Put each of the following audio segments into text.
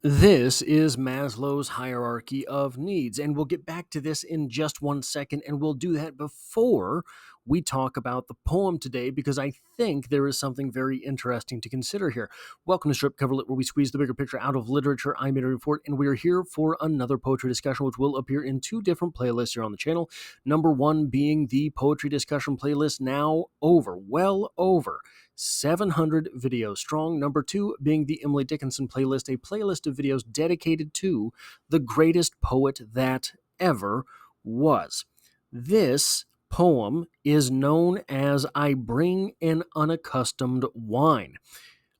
This is Maslow's hierarchy of needs, and we'll get back to this in just 1 second, and we'll do that before we talk about the poem today because I think there is something very interesting to consider here. Welcome to Strip Cover Lit, where we squeeze the bigger picture out of literature. I'm Amy Report, and we are here for another poetry discussion, which will appear in two different playlists here on the channel. Number one being the poetry discussion playlist, now well over 700 videos strong. Number two being the Emily Dickinson playlist, a playlist of videos dedicated to the greatest poet that ever was. This poem is known as I Bring an Unaccustomed Wine.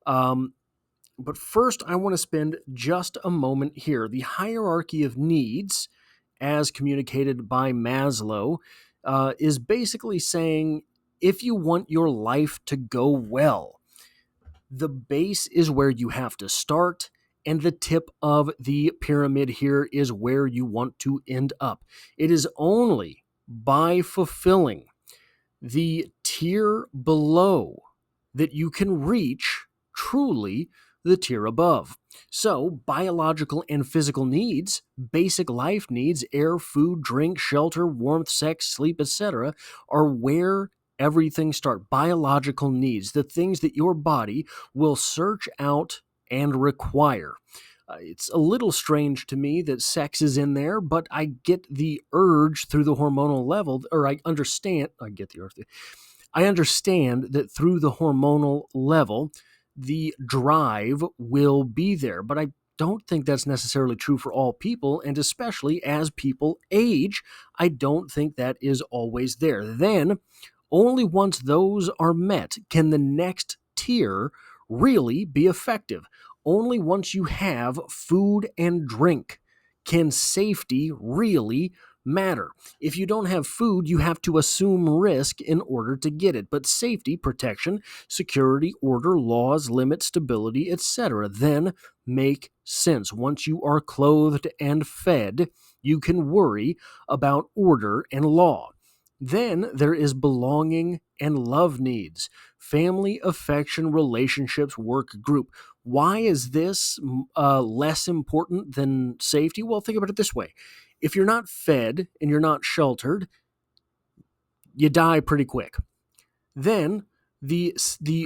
But first, I want to spend just a moment here. The hierarchy of needs, as communicated by Maslow, is basically saying if you want your life to go well, the base is where you have to start, and the tip of the pyramid here is where you want to end up. It is only by fulfilling the tier below that you can reach truly the tier above. So, biological and physical needs, basic life needs, air, food, drink, shelter, warmth, sex, sleep, etc., are where everything starts. Biological needs, the things that your body will search out and require. It's a little strange to me that sex is in there, but I get the urge through the hormonal level, or I understand that through the hormonal level, the drive will be there. But I don't think that's necessarily true for all people, and especially as people age, I don't think that is always there. Then, only once those are met can the next tier really be effective. Only once you have food and drink can safety really matter. If you don't have food, you have to assume risk in order to get it. But safety, protection, security, order, laws, limits, stability, etc., then make sense. Once you are clothed and fed, you can worry about order and law. Then there is belonging and love needs, family, affection, relationships, work, group. Why is this less important than safety? Well, think about it this way. If you're not fed and you're not sheltered, you die pretty quick. Then the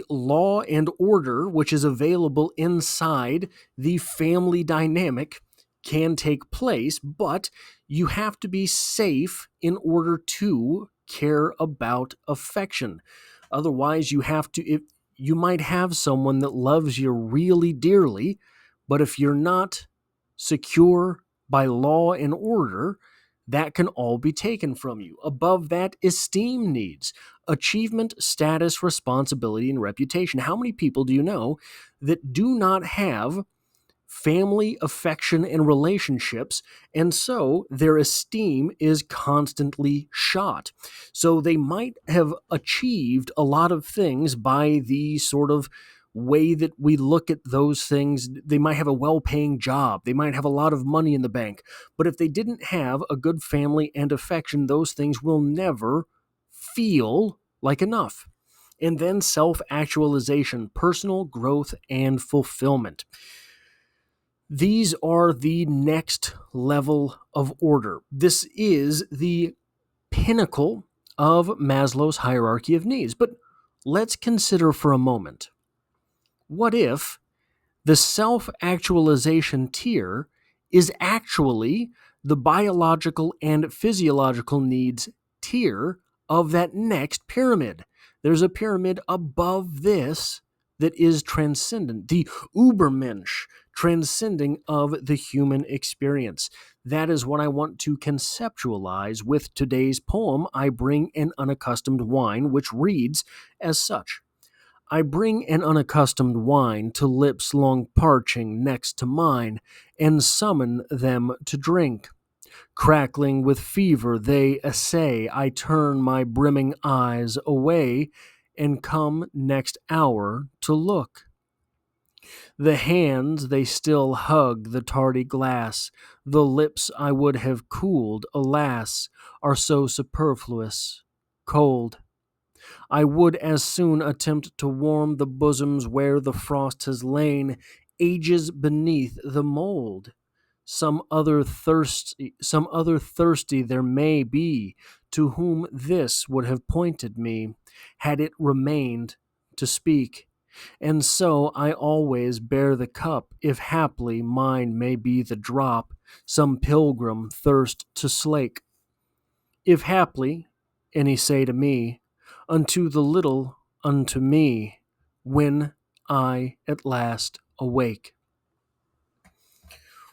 law and order, which is available inside the family dynamic, can take place, but you have to be safe in order to care about affection. Otherwise, you might have someone that loves you really dearly, but if you're not secure by law and order, that can all be taken from you. Above that, esteem needs, achievement, status, responsibility, and reputation. How many people do you know that do not have family, affection, and relationships, and so their esteem is constantly shot? So they might have achieved a lot of things by the sort of way that we look at those things. They might have a well-paying job, they might have a lot of money in the bank, but if they didn't have a good family and affection, those things will never feel like enough. And then self-actualization, personal growth, and fulfillment. These are the next level of order. This is the pinnacle of Maslow's hierarchy of needs. But let's consider for a moment, what if the self-actualization tier is actually the biological and physiological needs tier of that next pyramid? There's a pyramid above this that is transcendent, the Ubermensch, transcending of the human experience. That is what I want to conceptualize with today's poem, I Bring an Unaccustomed Wine, which reads as such. I bring an unaccustomed wine to lips long parching next to mine, and summon them to drink. Crackling with fever, they essay. I turn my brimming eyes away, and come next hour to look. The hands, they still hug the tardy glass. The lips I would have cooled, alas, are so superfluous, cold. I would as soon attempt to warm the bosoms where the frost has lain, ages beneath the mold. Some other thirsty there may be, to whom this would have pointed me, had it remained to speak. And so I always bear the cup, if haply mine may be the drop some pilgrim thirst to slake. If haply any say to me, unto the little, unto me, when I at last awake.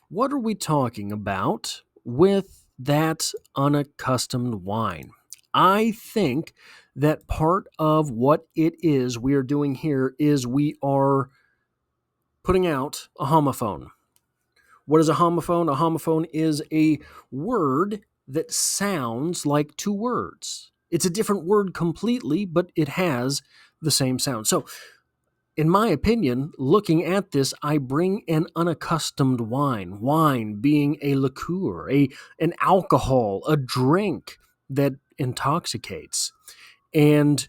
What are we talking about with that unaccustomed wine? I think that part of what it is we are doing here is we are putting out a homophone. What is a homophone? A homophone is a word that sounds like two words. It's a different word completely, but it has the same sound. So, in my opinion, looking at this, I bring an unaccustomed wine. Wine being a liqueur, an alcohol, a drink that intoxicates. And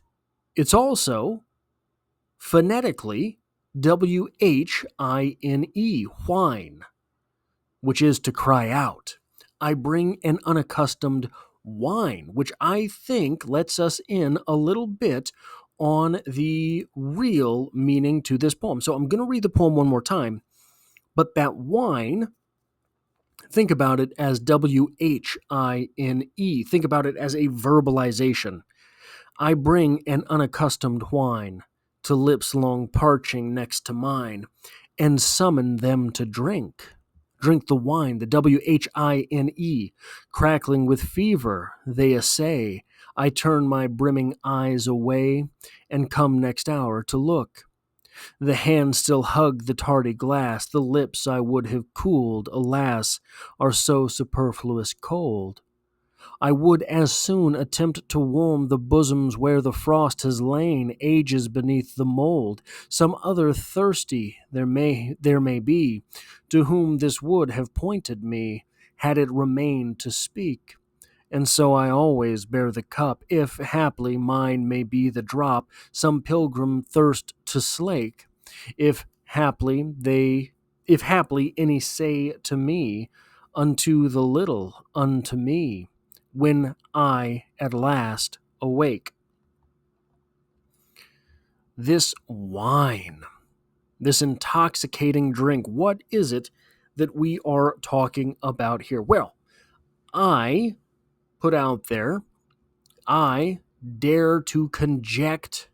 it's also phonetically WHINE, whine, which is to cry out. I bring an unaccustomed wine, which I think lets us in a little bit on the real meaning to this poem. So I'm going to read the poem one more time, but that wine, think about it as WHINE. Think about it as a verbalization. I bring an unaccustomed wine to lips long parching next to mine, and summon them to drink. Drink the wine, the WHINE, crackling with fever, they essay. I turn my brimming eyes away, and come next hour to look. The hands still hug the tardy glass, the lips I would have cooled, alas, are so superfluous cold. I would as soon attempt to warm the bosoms where the frost has lain ages beneath the mold. Some other thirsty there may be, to whom this would have pointed me, had it remained to speak. And so I always bear the cup, if haply mine may be the drop some pilgrim thirst to slake. If haply they if haply any say to me, unto the little, unto me, when I at last awake. This wine, this intoxicating drink, what is it that we are talking about here? Well, I put out there, I dare to conject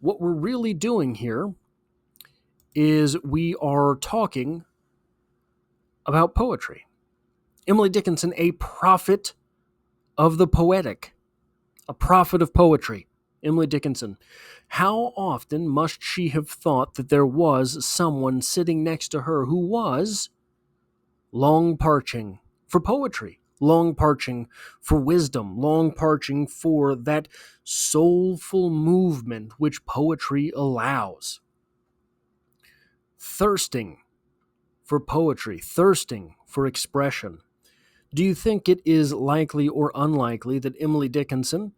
what we're really doing here is we are talking about poetry. Emily Dickinson, a prophet of the poetic, a prophet of poetry. Emily Dickinson. How often must she have thought that there was someone sitting next to her who was long parching for poetry, long parching for wisdom, long parching for that soulful movement which poetry allows. Thirsting for poetry, thirsting for expression. Do you think it is likely or unlikely that Emily Dickinson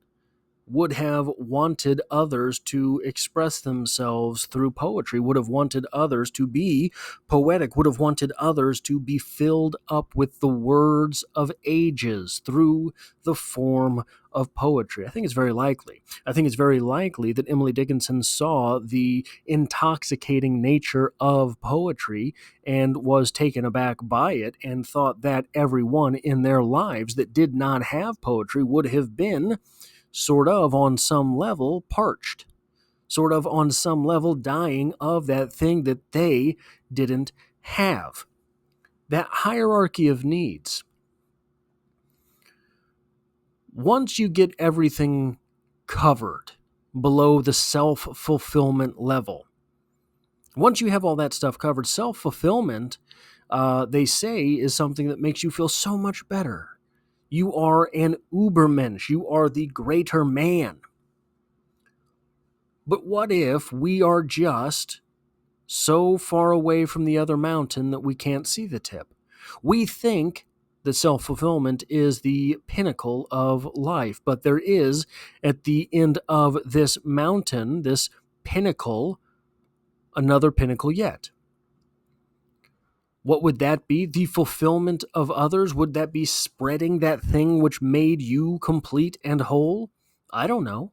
would have wanted others to express themselves through poetry, would have wanted others to be poetic, would have wanted others to be filled up with the words of ages through the form of poetry? I think it's very likely. I think it's very likely that Emily Dickinson saw the intoxicating nature of poetry and was taken aback by it and thought that everyone in their lives that did not have poetry would have been sort of on some level parched, sort of on some level dying of that thing that they didn't have. That hierarchy of needs. Once you get everything covered below the self-fulfillment level, once you have all that stuff covered, self-fulfillment, they say, is something that makes you feel so much better. You are an Ubermensch. You are the greater man. But what if we are just so far away from the other mountain that we can't see the tip? We think that self-fulfillment is the pinnacle of life, but there is, at the end of this mountain, this pinnacle, another pinnacle yet. What would that be? The fulfillment of others? Would that be spreading that thing which made you complete and whole? I don't know.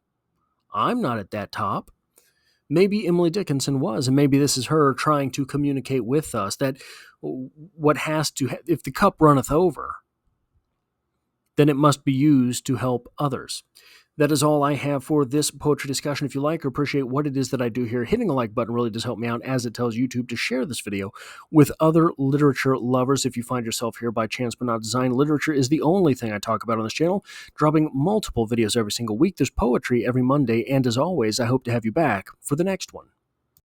I'm not at that top. Maybe Emily Dickinson was, and maybe this is her trying to communicate with us that if the cup runneth over, then it must be used to help others. That is all I have for this poetry discussion. If you like or appreciate what it is that I do here, hitting the like button really does help me out, as it tells YouTube to share this video with other literature lovers. If you find yourself here by chance but not design, literature is the only thing I talk about on this channel, dropping multiple videos every single week. There's poetry every Monday, and as always, I hope to have you back for the next one.